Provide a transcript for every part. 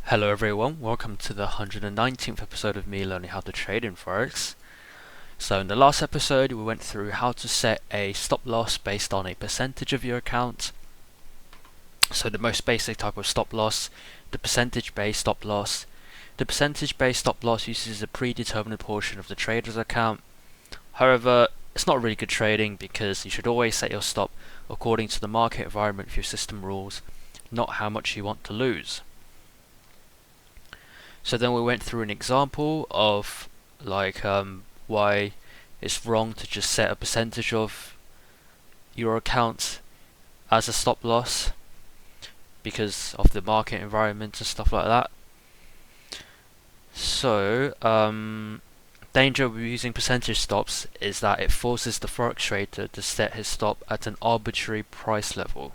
Hello everyone, welcome to the 119th episode of me learning how to trade in Forex. So in the last episode we went through how to set a stop loss based on a percentage of your account. So the most basic type of stop loss, the percentage based stop loss. The percentage based stop loss uses a predetermined portion of the trader's account. However, it's not really good trading because you should always set your stop according to the market environment for your system rules, not how much you want to lose. So then we went through an example of why it's wrong to just set a percentage of your account as a stop loss because of the market environment and stuff like that. So danger of using percentage stops is that it forces the Forex trader to set his stop at an arbitrary price level.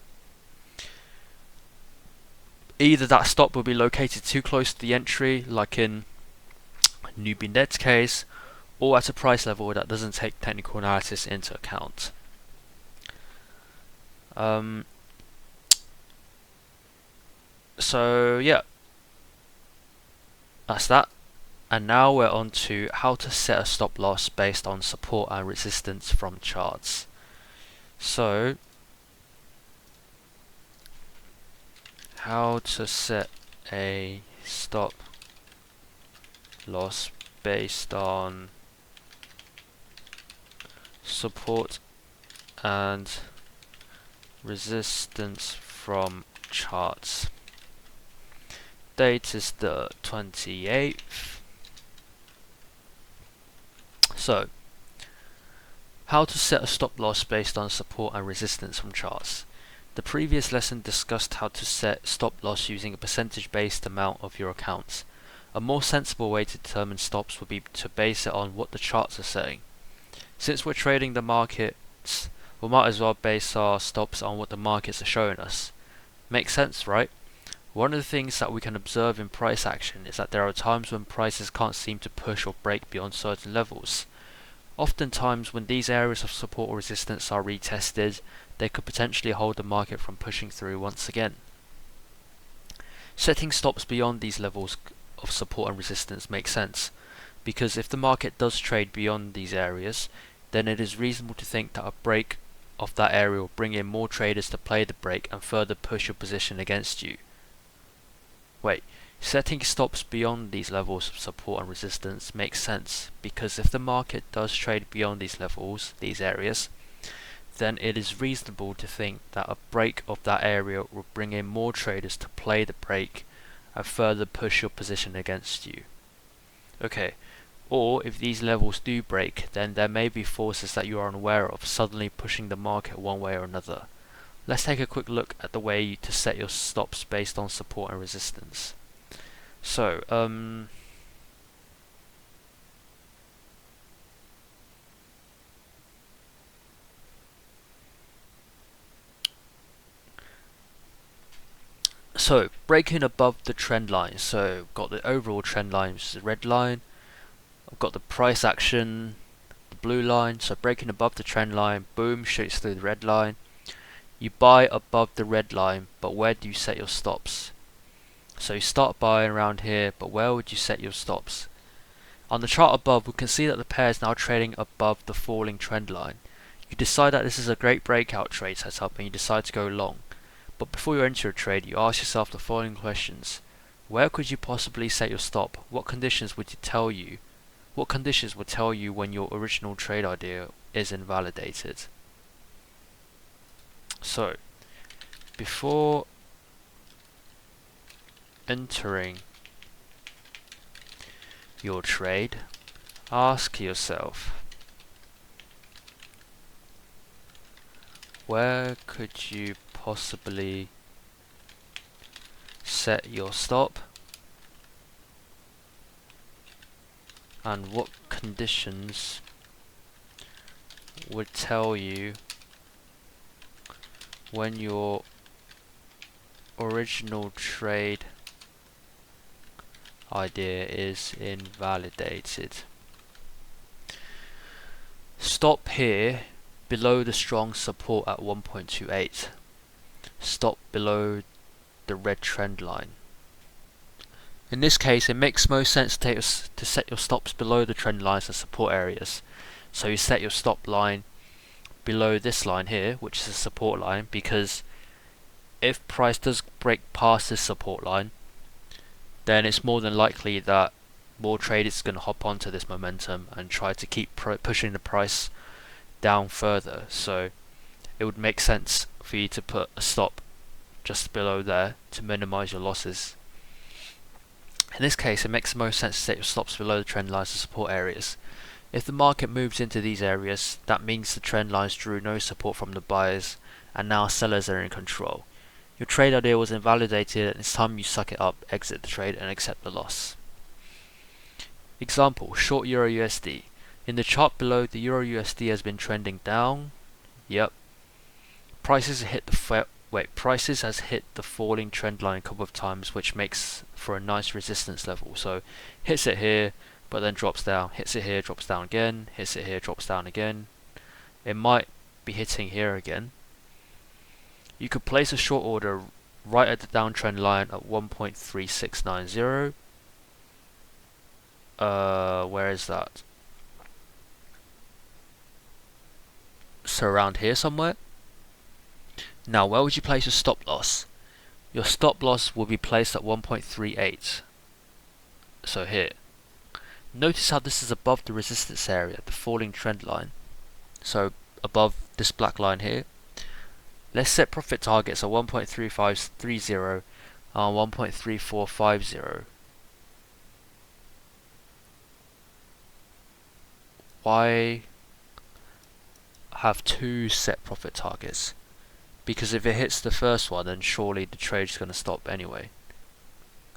Either that stop will be located too close to the entry, like in Newbie Ned's case, or at a price level that doesn't take technical analysis into account. So yeah, that's that. And now we're on to how to set a stop loss based on support and resistance from charts. So how to set a stop loss based on support and resistance from charts. Date is the 28th. So, how to set a stop loss based on support and resistance from charts. The previous lesson discussed how to set stop loss using a percentage based amount of your accounts. A more sensible way to determine stops would be to base it on what the charts are saying. Since we're trading the markets, we might as well base our stops on what the markets are showing us. Makes sense, right? One of the things that we can observe in price action is that there are times when prices can't seem to push or break beyond certain levels. Oftentimes when these areas of support or resistance are retested, they could potentially hold the market from pushing through once again. Setting stops beyond these levels of support and resistance makes sense, because if the market does trade beyond these areas, then it is reasonable to think that a break of that area will bring in more traders to play the break and further push your position against you. Wait, setting stops beyond these levels of support and resistance makes sense, because if the market does trade beyond these levels, these areas, then it is reasonable to think that a break of that area will bring in more traders to play the break and further push your position against you. Okay, or if these levels do break, then there may be forces that you are unaware of suddenly pushing the market one way or another. Let's take a quick look at the way to set your stops based on support and resistance. So, breaking above the trend line. So, got the overall trend line, which is the red line. I've got the price action, the blue line. So, breaking above the trend line, boom, shoots through the red line. You buy above the red line, but where do you set your stops? So, you start buying around here, but where would you set your stops? On the chart above, we can see that the pair is now trading above the falling trend line. You decide that this is a great breakout trade setup and you decide to go long. But before you enter a trade, you ask yourself the following questions. Where could you possibly set your stop? What conditions would tell you when your original trade idea is invalidated? So, before entering your trade, ask yourself, where could you possibly set your stop, and what conditions would tell you when your original trade idea is invalidated. Stop here below the strong support at 1.28. Stop below the red trend line. In this case, it makes most sense to set your stops below the trend lines and support areas. So you set your stop line below this line here, which is a support line, because if price does break past this support line, then it's more than likely that more traders are going to hop onto this momentum and try to keep pushing the price down further. So it would make sense for you to put a stop just below there to minimize your losses. In this case, it makes the most sense to set your stops below the trend lines and support areas. If the market moves into these areas, that means the trend lines drew no support from the buyers and now sellers are in control. Your trade idea was invalidated and it's time you suck it up, exit the trade and accept the loss. Example, short Euro USD. In the chart below, the Euro USD has been trending down. Yep. Prices has hit the falling trend line a couple of times, which makes for a nice resistance level. So hits it here, but then drops down. Hits it here, drops down again. Hits it here, drops down again. It might be hitting here again. You could place a short order right at the downtrend line at 1.3690. Where is that? So around here somewhere. Now, where would you place your stop loss? Your stop loss will be placed at 1.38. So here. Notice how this is above the resistance area, the falling trend line. So above this black line here. Let's set profit targets at 1.3530 and 1.3450. Why have two set profit targets? Because if it hits the first one, then surely the trade's going to stop anyway.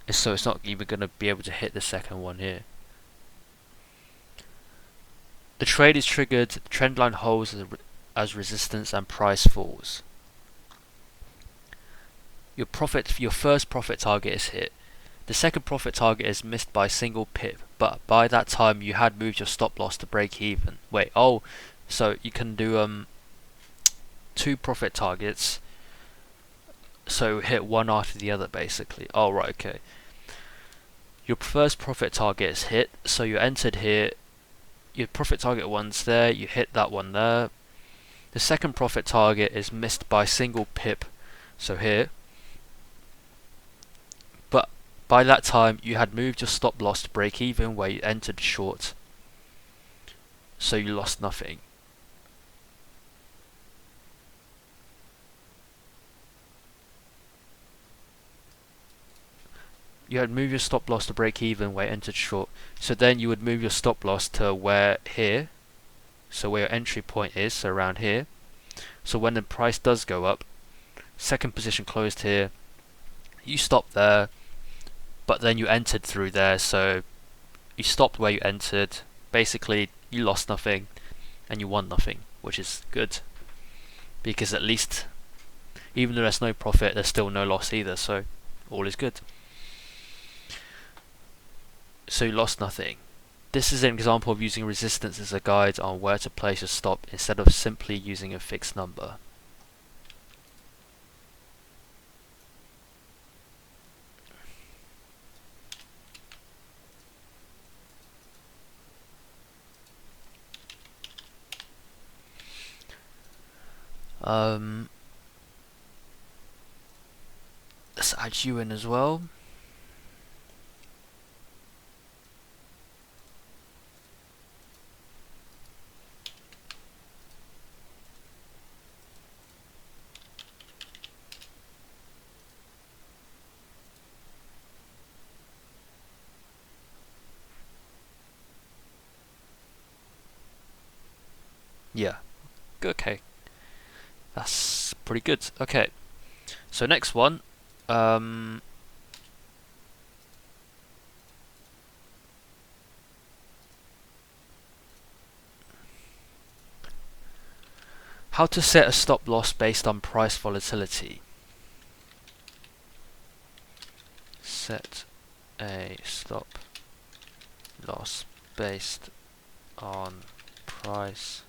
So it's not even going to be able to hit the second one here. The trade is triggered, the trend line holds as resistance and price falls. Your first profit target is hit. The second profit target is missed by a single pip, but by that time you had moved your stop loss to break even. So you can do two profit targets, so hit one after the other basically. Oh right, okay. Your first profit target is hit, so you entered here. Your profit target one's there, you hit that one there. The second profit target is missed by a single pip, so here. But by that time you had moved your stop loss to break even where you entered short, so you lost nothing. You had moved your stop loss to break even where you entered short, so then you would move your stop loss to where here, so where your entry point is, so around here. So when the price does go up, second position closed here, you stopped there, but then you entered through there, so you stopped where you entered. Basically you lost nothing and you won nothing, which is good, because at least even though there's no profit, there's still no loss either, so all is good. So you lost nothing. This is an example of using resistance as a guide on where to place a stop instead of simply using a fixed number. Let's add you in as well. Yeah, okay, that's pretty good. Okay, so next one, how to set a stop loss based on price volatility. Set a stop loss based on price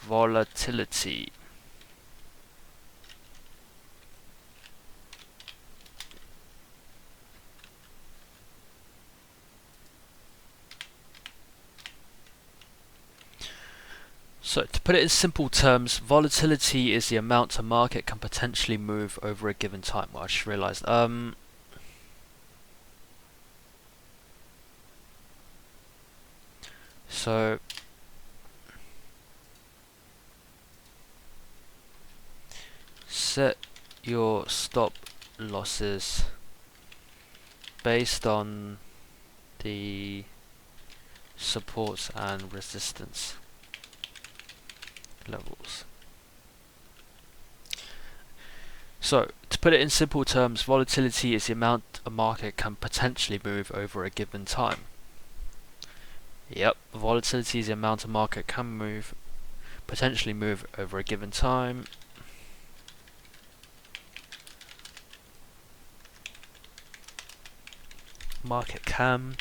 volatility. So to put it in simple terms, volatility is the amount a market can potentially move over a given time. Well, I just realised. So set your stop losses based on the supports and resistance levels. So, to put it in simple terms, volatility is the amount a market can potentially move over a given time. Yep, volatility is the amount a market can potentially move over a given time. Market can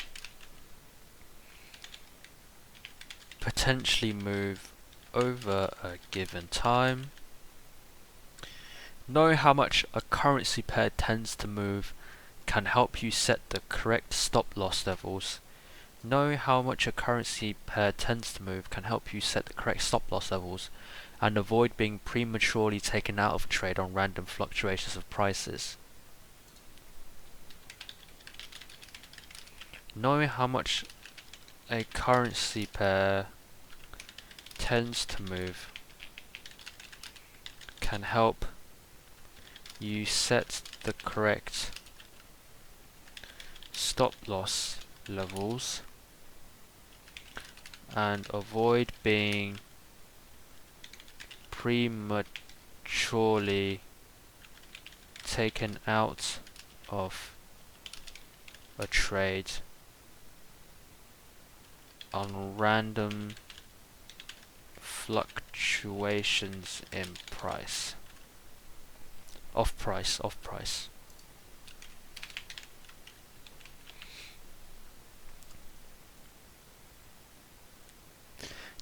potentially move over a given time. Knowing how much a currency pair tends to move can help you set the correct stop loss levels. Knowing how much a currency pair tends to move can help you set the correct stop loss levels and avoid being prematurely taken out of a trade on random fluctuations of prices. Knowing how much a currency pair tends to move can help you set the correct stop loss levels and avoid being prematurely taken out of a trade on random fluctuations in price. Off price.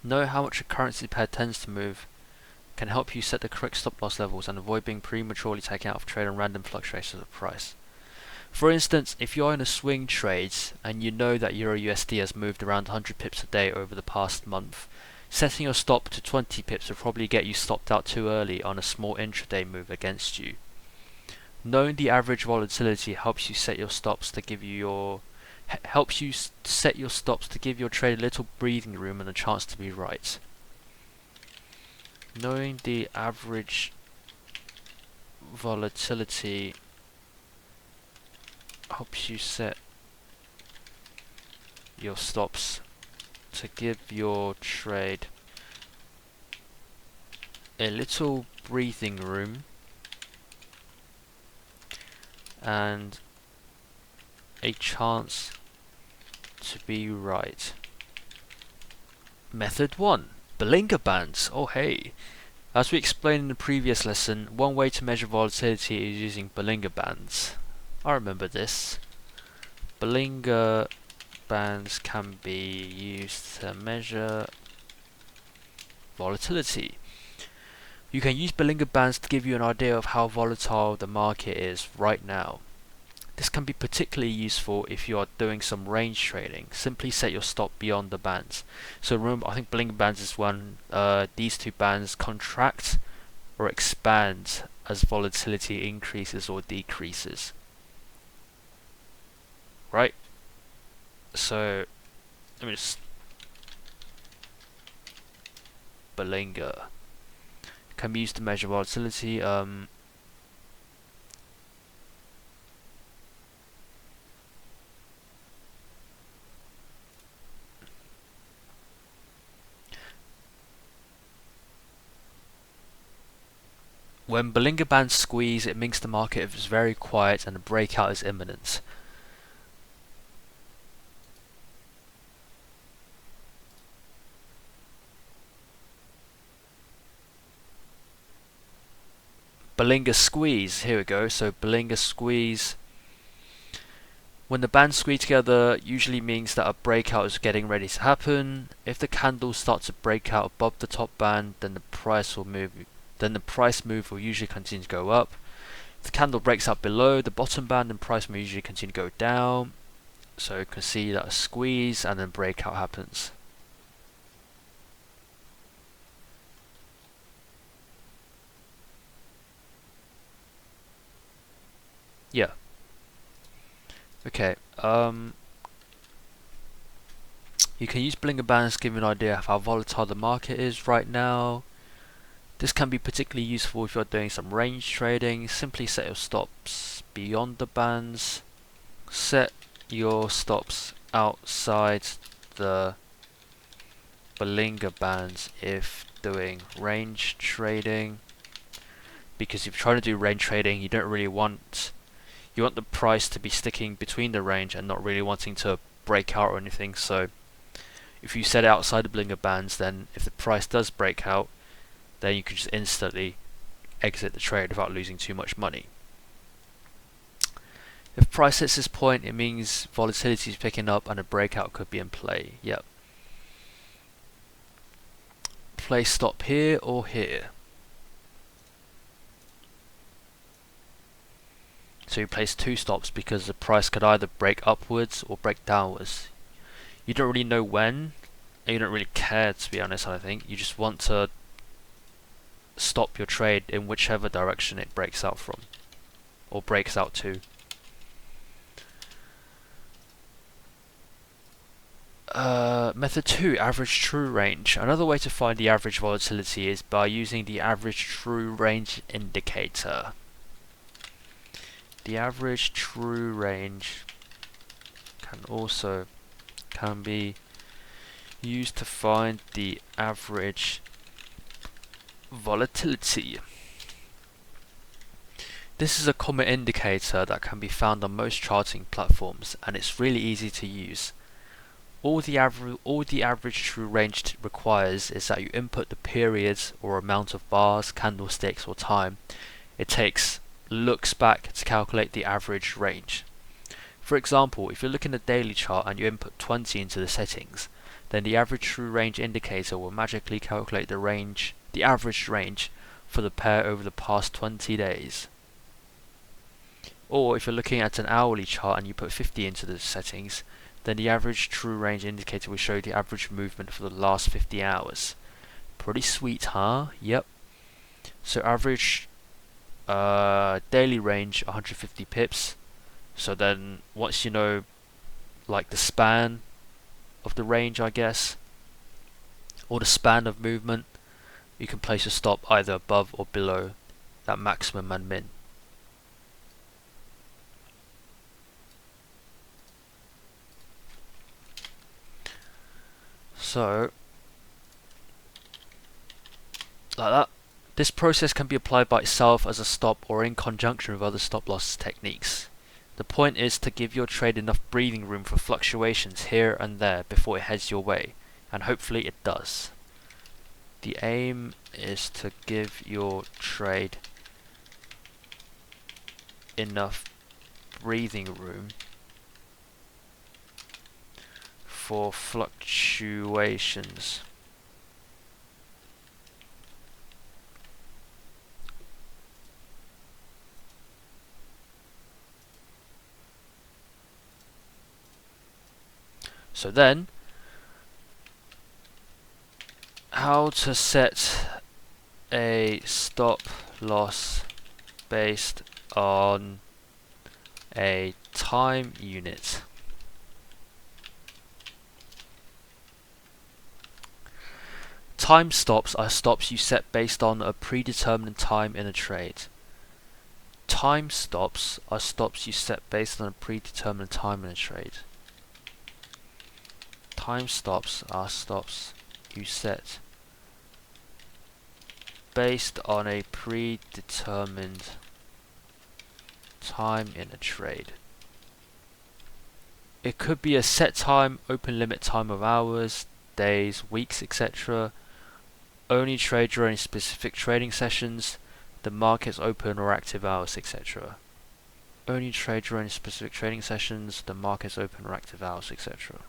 Know how much a currency pair tends to move can help you set the correct stop loss levels and avoid being prematurely taken out of trade on random fluctuations of price. For instance, if you're in a swing trade and you know that Euro USD has moved around 100 pips a day over the past month, setting your stop to 20 pips will probably get you stopped out too early on a small intraday move against you. Knowing the average volatility helps you set your stops to give your trade a little breathing room and a chance to be right. Knowing the average volatility helps you set your stops to give your trade a little breathing room and a chance to be right. Method 1. Bollinger Bands. Oh hey. As we explained in the previous lesson, one way to measure volatility is using Bollinger Bands. I remember this. Bollinger Bands can be used to measure volatility. You can use Bollinger Bands to give you an idea of how volatile the market is right now. This can be particularly useful if you are doing some range trading. Simply set your stop beyond the bands. So remember, I think Bollinger Bands is when these two bands contract or expand as volatility increases or decreases. Right? So let me just Bollinger can be used to measure volatility. When Bollinger Bands squeeze, it means the market is very quiet and a breakout is imminent. Bollinger Squeeze, here we go. So Bollinger Squeeze, when the bands squeeze together, usually means that a breakout is getting ready to happen. If the candle starts to break out above the top band, then the price move will usually continue to go up. If the candle breaks out below the bottom band, then price will usually continue to go down. So you can see that a squeeze and then breakout happens. Yeah. Okay. You can use Blinger bands to give you an idea of how volatile the market is right now. This can be particularly useful if you're doing some range trading. Simply set your stops beyond the bands. Set your stops outside the Blinger bands if doing range trading. Because if you're trying to do range trading, you don't really want the price to be sticking between the range and not really wanting to break out or anything. So if you set it outside the Blinger bands, then if the price does break out, then you can just instantly exit the trade without losing too much money. If price hits this point, it means volatility is picking up and a breakout could be in play. Yep. Place stop here or here. So you place two stops because the price could either break upwards or break downwards. You don't really know when, and you don't really care, to be honest. I think you just want to stop your trade in whichever direction it breaks out from, or breaks out to. Method 2, average true range. Another way to find the average volatility is by using the average true range indicator. The average true range can be used to find the average volatility. This is a common indicator that can be found on most charting platforms, and it's really easy to use. All the average true range requires is that you input the periods or amount of bars, candlesticks, or time it looks back to calculate the average range. For example, if you're looking at the daily chart and you input 20 into the settings, then the average true range indicator will magically calculate the average range for the pair over the past 20 days. Or if you're looking at an hourly chart and you put 50 into the settings, then the average true range indicator will show the average movement for the last 50 hours. Pretty sweet, huh? Yep. So average daily range 150 pips. So then once you know like the span of the range, I guess, or the span of movement, you can place a stop either above or below that maximum and min. So like that. This process can be applied by itself as a stop or in conjunction with other stop loss techniques. The point is to give your trade enough breathing room for fluctuations here and there before it heads your way, and hopefully it does. The aim is to give your trade enough breathing room for fluctuations. So then, how to set a stop loss based on a time unit. Time stops are stops you set based on a predetermined time in a trade. Time stops are stops you set based on a predetermined time in a trade. Time stops are stops you set based on a predetermined time in a trade. It could be a set time, open limit time of hours, days, weeks, etc. Only trade during specific trading sessions, the market's open or active hours, etc. Only trade during specific trading sessions, the market's open or active hours, etc.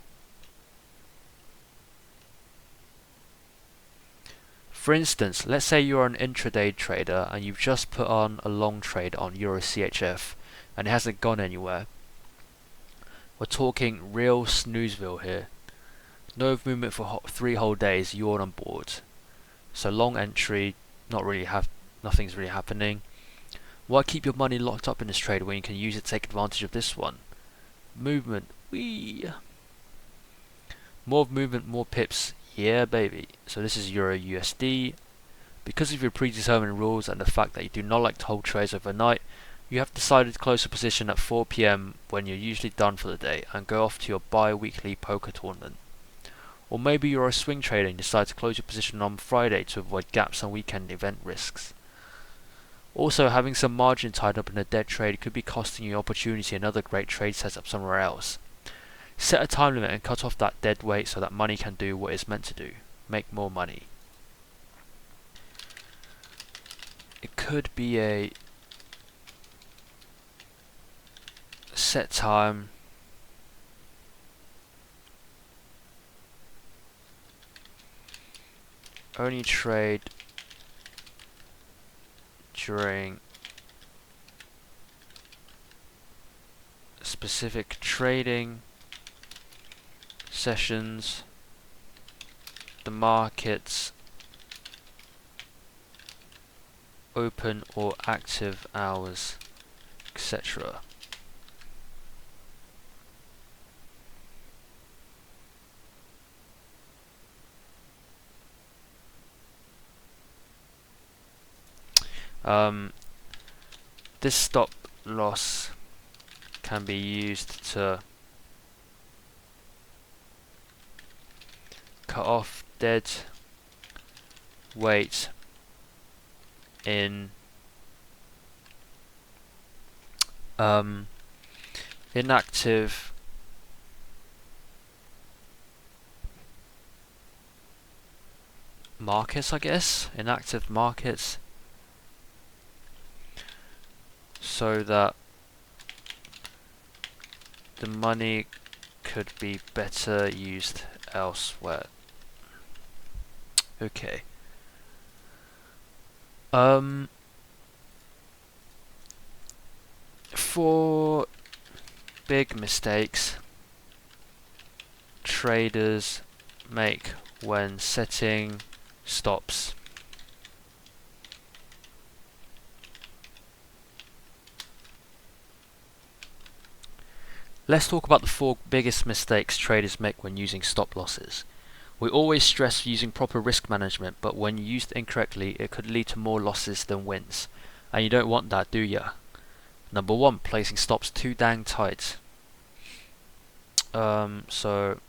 For instance, let's say you're an intraday trader and you've just put on a long trade on Euro CHF and it hasn't gone anywhere. We're talking real snoozeville here. No movement for 3 whole days, you're on board. So long entry, nothing's really happening. Why keep your money locked up in this trade when you can use it to take advantage of this one? Movement. Whee! More movement, more pips. Yeah, baby. So this is Euro USD. Because of your predetermined rules and the fact that you do not like to hold trades overnight, you have decided to close a position at 4 PM when you're usually done for the day and go off to your bi-weekly poker tournament. Or maybe you're a swing trader and decide to close your position on Friday to avoid gaps and weekend event risks. Also, having some margin tied up in a dead trade could be costing you opportunity and another great trade setup somewhere else. Set a time limit and cut off that dead weight so that money can do what it's meant to do. Make more money. It could be a set time, only trade during specific trading sessions, the markets open or active hours, etc. This stop loss can be used to cut off dead weight in inactive markets, I guess, inactive markets, so that the money could be better used elsewhere. Okay. For big mistakes traders make when setting stops. Let's talk about the 4 biggest mistakes traders make when using stop losses. We always stress using proper risk management, but when used incorrectly, it could lead to more losses than wins. And you don't want that, do ya? Number 1, placing stops too dang tight. So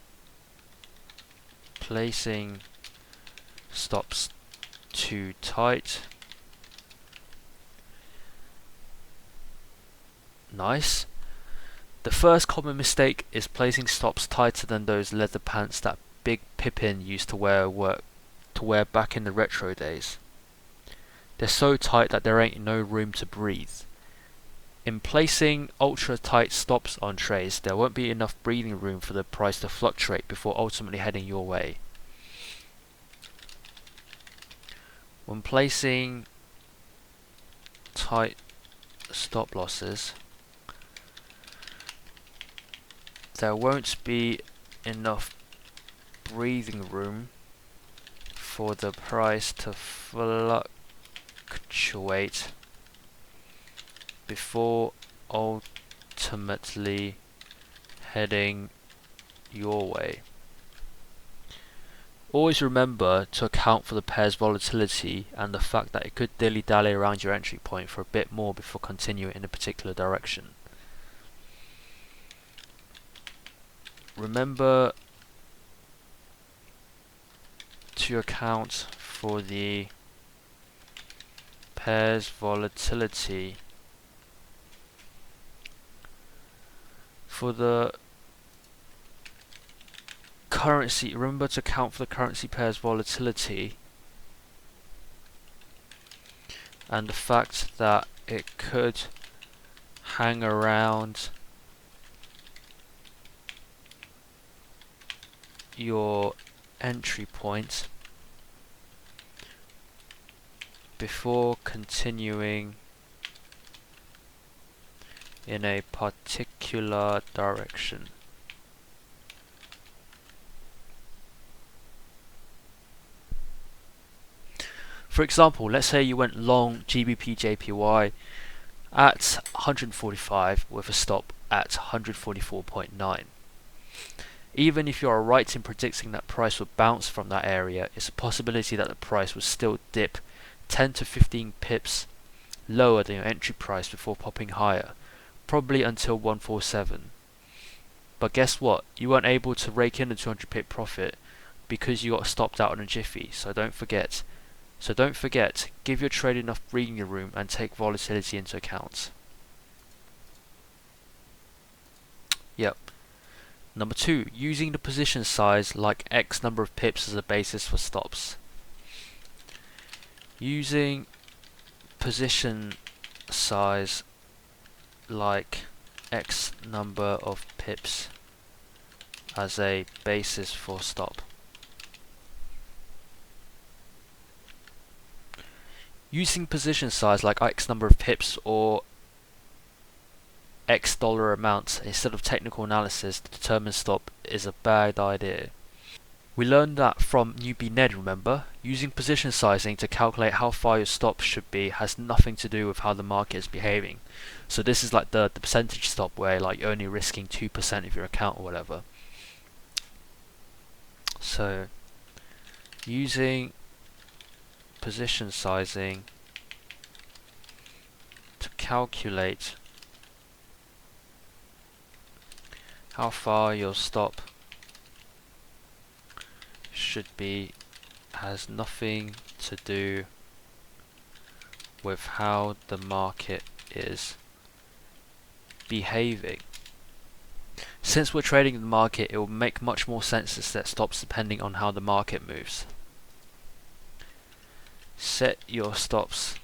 placing stops too tight. Nice. The first common mistake is placing stops tighter than those leather pants that Big Pippin used to wear back in the retro days. They're so tight that there ain't no room to breathe. In placing ultra tight stops on trades, there won't be enough breathing room for the price to fluctuate before ultimately heading your way. When placing tight stop losses, there won't be enough breathing room for the price to fluctuate before ultimately heading your way. Always remember to account for the pair's volatility and the fact that it could dilly-dally around your entry point for a bit more before continuing in a particular direction. Remember to account for the pair's volatility for the currency. Remember to account for the currency pair's volatility and the fact that it could hang around your entry point before continuing in a particular direction. For example, let's say you went long GBP JPY at 145 with a stop at 144.9. Even if you are right in predicting that price will bounce from that area, it's a possibility that the price will still dip 10 to 15 pips lower than your entry price before popping higher, probably until 147. But guess what? You weren't able to rake in a 200 pip profit because you got stopped out on a jiffy, so don't forget. Give your trade enough breathing room and take volatility into account. Yep. Number 2, using the position size like X number of pips as a basis for stops. Using position size like X number of pips as a basis for stop. Using position size like X number of pips or X dollar amount instead of technical analysis to determine stop is a bad idea. We learned that from newbie Ned, remember? Using position sizing to calculate how far your stop should be has nothing to do with how the market is behaving. So this is like the percentage stop where like you're only risking 2% of your account or whatever. So using position sizing to calculate how far your stop should be has nothing to do with how the market is behaving. Since we're trading the market, it will make much more sense to set stops depending on how the market moves. Set your stops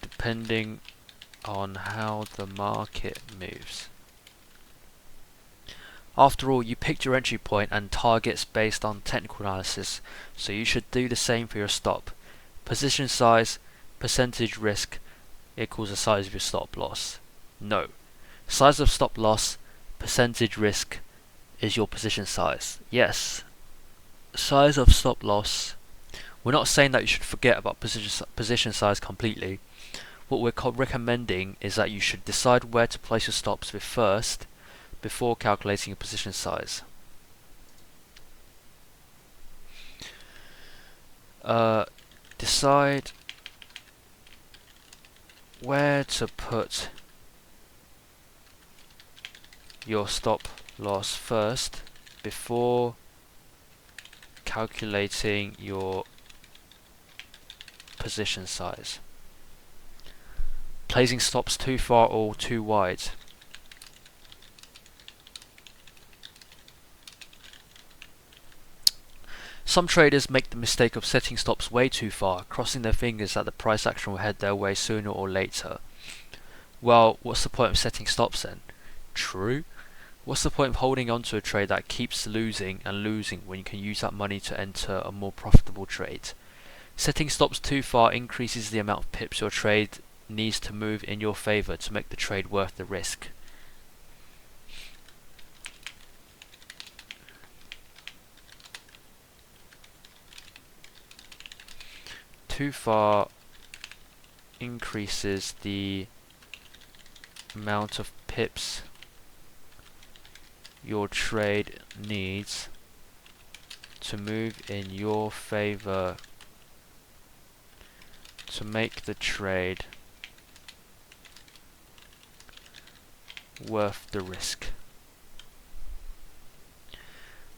depending on how the market moves. After all, you picked your entry point and targets based on technical analysis, so you should do the same for your stop. Position size, percentage risk equals the size of your stop loss. No. Size of stop loss, percentage risk is your position size. Yes. Size of stop loss. We're not saying that you should forget about position size completely. What we're recommending is that you should decide where to place your stops first before calculating your position size. Decide where to put your stop loss first before calculating your position size. Placing stops too far or too wide. Some traders make the mistake of setting stops way too far, crossing their fingers that the price action will head their way sooner or later. Well, what's the point of setting stops then? True. What's the point of holding on to a trade that keeps losing and losing when you can use that money to enter a more profitable trade? Setting stops too far increases the amount of pips your trade needs to move in your favor to make the trade worth the risk. Too far increases the amount of pips your trade needs to move in your favor to make the trade worth the risk.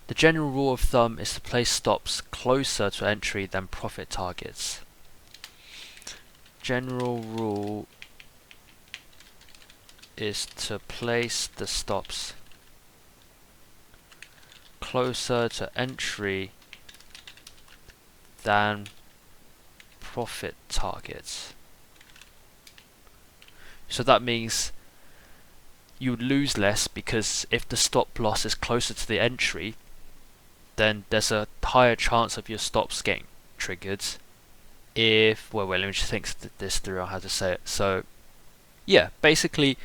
The general rule of thumb is to place stops closer to entry than profit targets. General rule is to place the stops closer to entry than profit targets. So that means you would lose less because if the stop loss is closer to the entry, then there's a higher chance of your stops getting triggered. If, well, let me just think this through on how to say it. So, yeah, basically,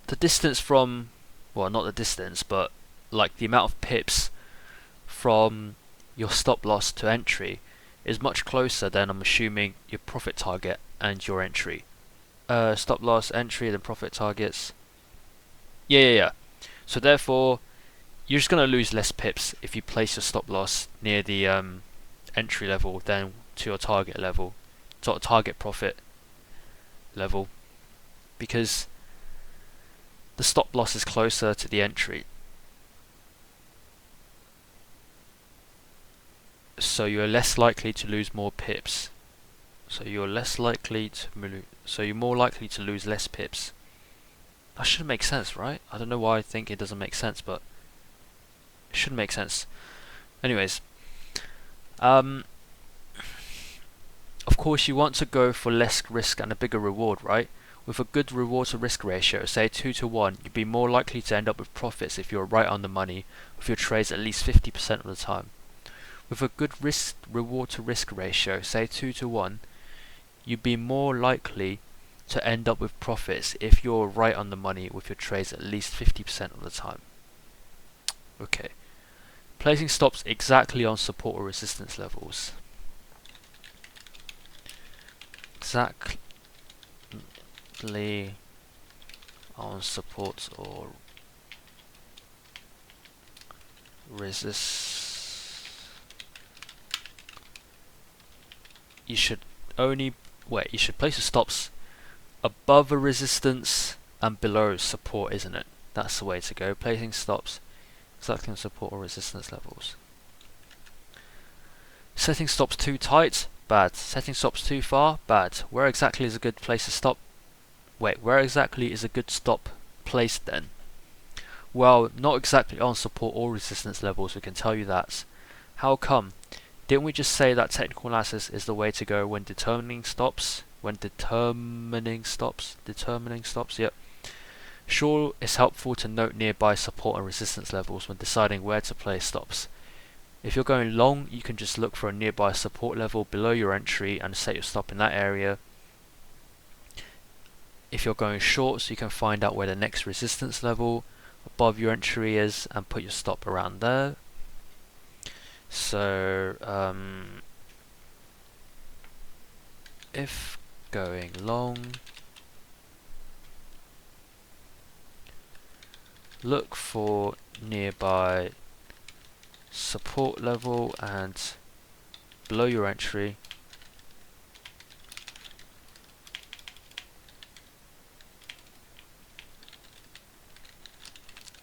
the distance from, well, not the distance, but like the amount of pips from your stop loss to entry is much closer than, I'm assuming, your profit target and your entry. Stop loss, entry, then profit targets. Yeah. So therefore, you're just going to lose less pips if you place your stop loss near the entry level than to your target level, sort of target profit level, because the stop loss is closer to the entry. So you're less likely to lose more pips. So you're more likely to lose less pips. That should make sense, right? I don't know why I think it doesn't make sense, but it should make sense. Anyways, of course you want to go for less risk and a bigger reward, right? With a good reward to risk ratio, say 2 to 1, you'd be more likely to end up with profits if you're right on the money with your trades at least 50% of the time. With a good reward to risk ratio, say 2 to 1, you'd be more likely to end up with profits if you're right on the money with your trades at least 50% of the time. Okay. Placing stops exactly on support or resistance levels. Exactly on support or resist. You should place your stops above a resistance and below support, isn't it? That's the way to go. Placing stops exactly on support or resistance levels. Setting stops too tight, bad. Setting stops too far, bad. Where exactly is a good place to stop? Where exactly is a good stop placed then? Well, not exactly on support or resistance levels, we can tell you that. How come? Didn't we just say that technical analysis is the way to go when determining stops? Yep. Sure, it's helpful to note nearby support and resistance levels when deciding where to place stops. If you're going long, you can just look for a nearby support level below your entry and set your stop in that area. If you're going short, so you can find out where the next resistance level above your entry is and put your stop around there. So, if going long, look for nearby support level and below your entry,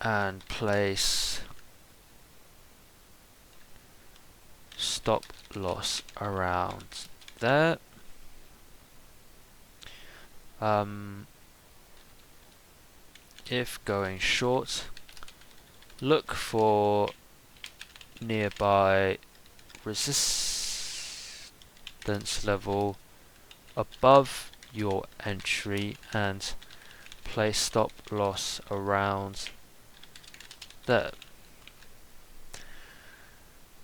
and place stop loss around there. If going short, look for nearby resistance level above your entry and place stop loss around there.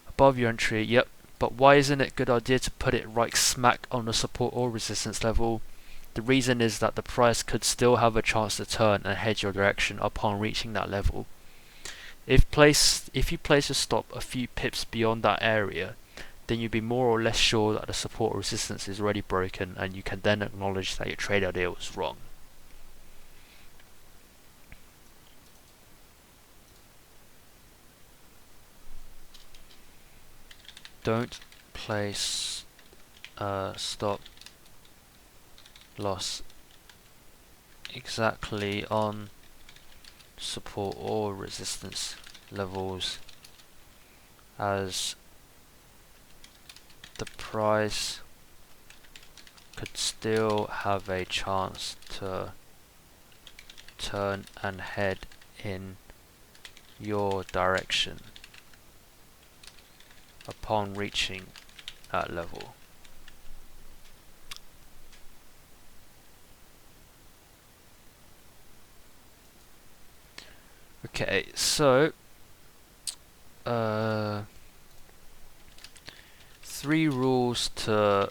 Above your entry, yep, but why isn't it a good idea to put it right smack on the support or resistance level? The reason is that the price could still have a chance to turn and head your direction upon reaching that level. If you place a stop a few pips beyond that area, then you'd be more or less sure that the support or resistance is already broken, and you can then acknowledge that your trade idea was wrong. Don't place stop loss exactly on support or resistance levels, as the price could still have a chance to turn and head in your direction upon reaching that level. Okay, so 3 rules to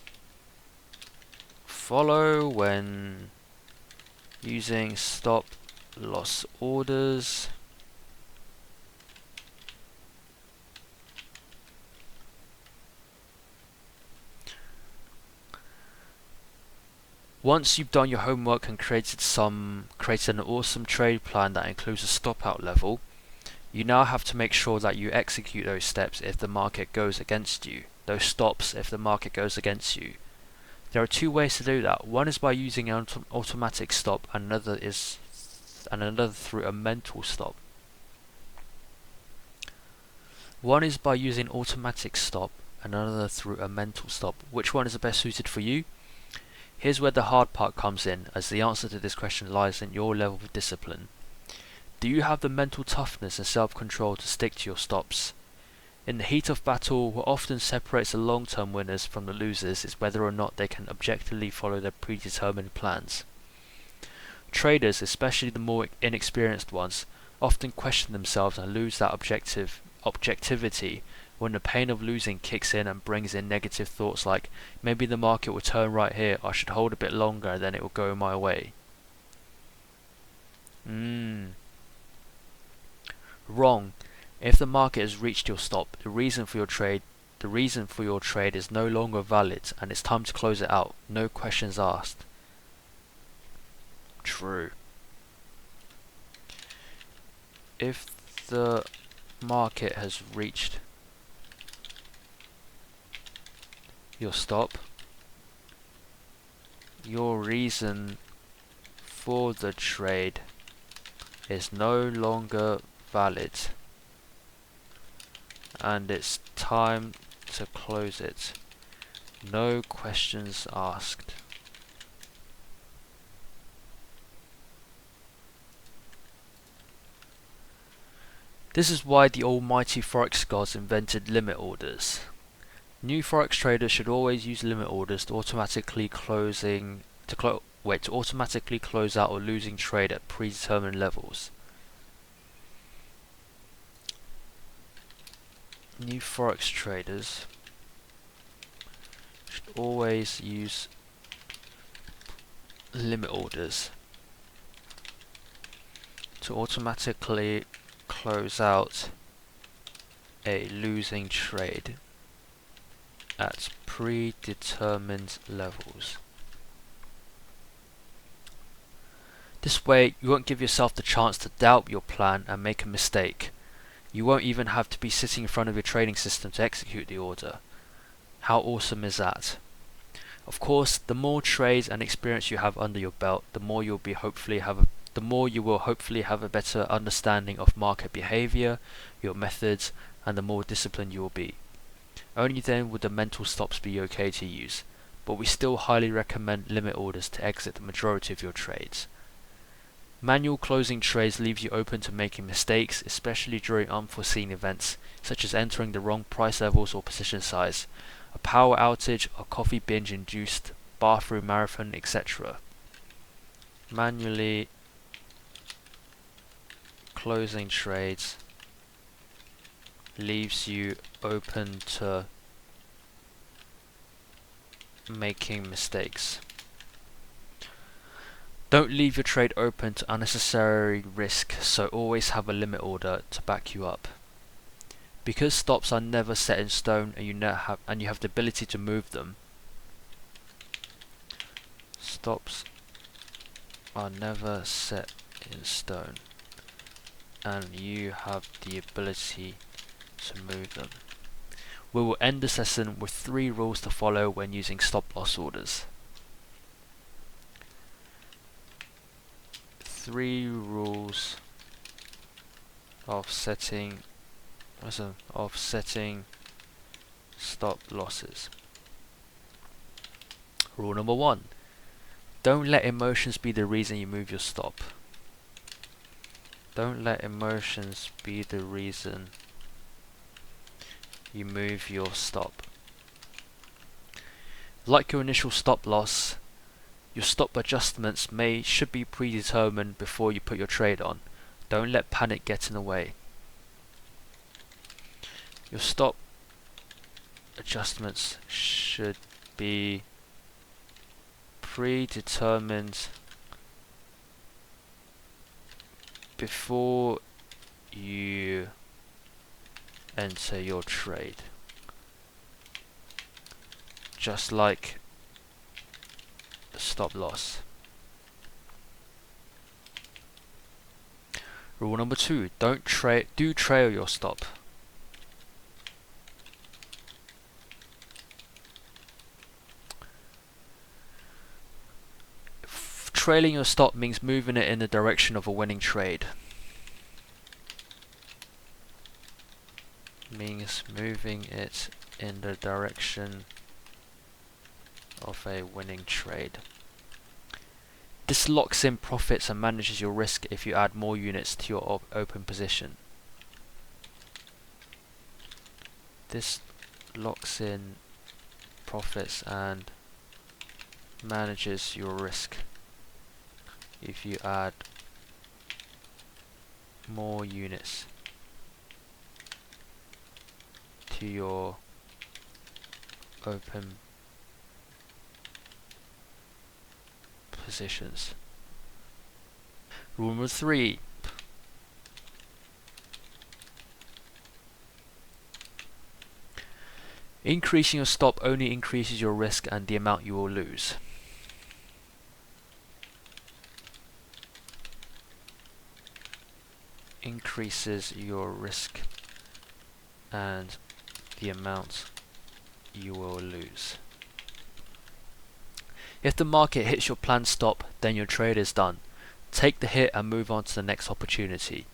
follow when using stop loss orders. Once you've done your homework and created an awesome trade plan that includes a stop out level, you now have to make sure that you execute those steps if the market goes against you, those stops if the market goes against you. There are two ways to do that. One is by using an automatic stop, and another through a mental stop. One is by using automatic stop, and another through a mental stop. Which one is the best suited for you? Here's where the hard part comes in, as the answer to this question lies in your level of discipline. Do you have the mental toughness and self-control to stick to your stops? In the heat of battle, what often separates the long-term winners from the losers is whether or not they can objectively follow their predetermined plans. Traders, especially the more inexperienced ones, often question themselves and lose that objectivity when the pain of losing kicks in and brings in negative thoughts like, maybe the market will turn right here, I should hold a bit longer, then it will go my way. Wrong. If the market has reached your stop, the reason for your trade is no longer valid and it's time to close it out. No questions asked. True. If the market has reached your stop, your reason for the trade is no longer valid and it's time to close it. No questions asked. This is why the almighty Forex gods invented limit orders. New Forex traders should always use limit orders to automatically close out a losing trade at predetermined levels. New Forex traders should always use limit orders to automatically close out a losing trade at predetermined levels. This way, you won't give yourself the chance to doubt your plan and make a mistake. You won't even have to be sitting in front of your trading system to execute the order. How awesome is that? Of course, the more trades and experience you have under your belt, the more you will hopefully have a better understanding of market behavior, your methods, and the more disciplined you will be. Only then would the mental stops be okay to use, but we still highly recommend limit orders to exit the majority of your trades. Manual closing trades leaves you open to making mistakes, especially during unforeseen events, such as entering the wrong price levels or position size, a power outage, a coffee binge induced bathroom marathon, etc. Manually closing trades leaves you open to making mistakes. Don't leave your trade open to unnecessary risk, so always have a limit order to back you up. Because stops are never set in stone and you have the ability to move them. Stops are never set in stone and you have the ability to move them. We will end the session with 3 rules to follow when using stop loss orders. 3 rules of setting stop losses. Rule number 1. Don't let emotions be the reason you move your stop. Don't let emotions be the reason you move your stop. Like your initial stop loss, your stop adjustments should be predetermined before you put your trade on. Don't let panic get in the way. Your stop adjustments should be predetermined before you enter your trade. Just like the stop loss. Rule number 2, do trail your stop. Trailing your stop means moving it in the direction of a winning trade. Means moving it in the direction of a winning trade. This locks in profits and manages your risk if you add more units to your open position. This locks in profits and manages your risk if you add more units to your open positions. Rule number 3. Increasing your stop only increases your risk and the amount you will lose. Increases your risk and the amount you will lose. If the market hits your planned stop, then your trade is done. Take the hit and move on to the next opportunity.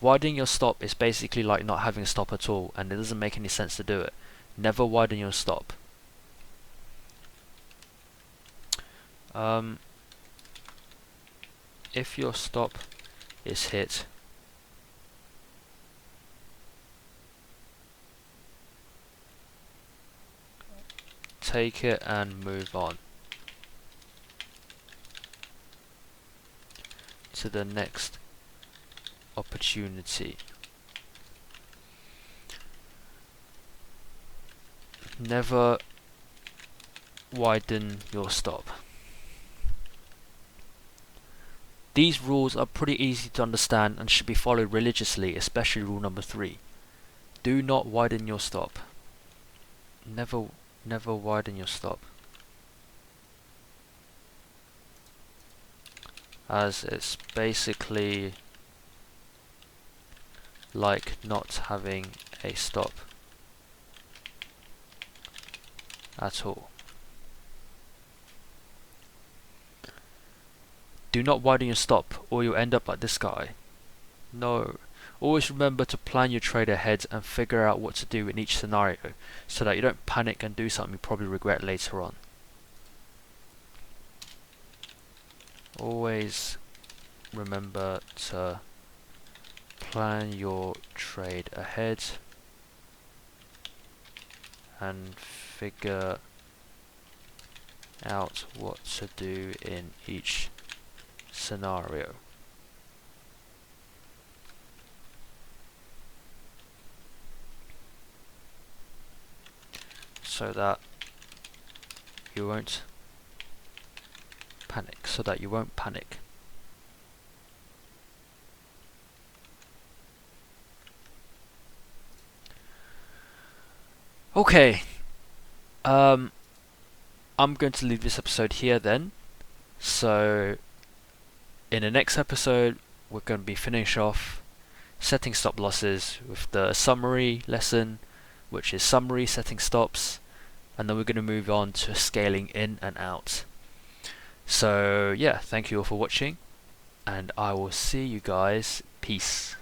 Widening your stop is basically like not having a stop at all, and it doesn't make any sense to do it. Never widen your stop. If your stop is hit, take it and move on to the next opportunity. Never widen your stop. These rules are pretty easy to understand and should be followed religiously, especially rule number 3. Do not widen your stop. Never widen your stop, as it's basically like not having a stop at all. Do not widen your stop or you'll end up like this guy. No. Always remember to plan your trade ahead and figure out what to do in each scenario so that you don't panic and do something you probably regret later on. Always remember to plan your trade ahead and figure out what to do in each scenario. So that you won't panic. Okay, I'm going to leave this episode here then. So in the next episode we're going to be finish off setting stop losses with the summary lesson, which is summary setting stops, and then we're going to move on to scaling in and out. So yeah, thank you all for watching, and I will see you guys. Peace.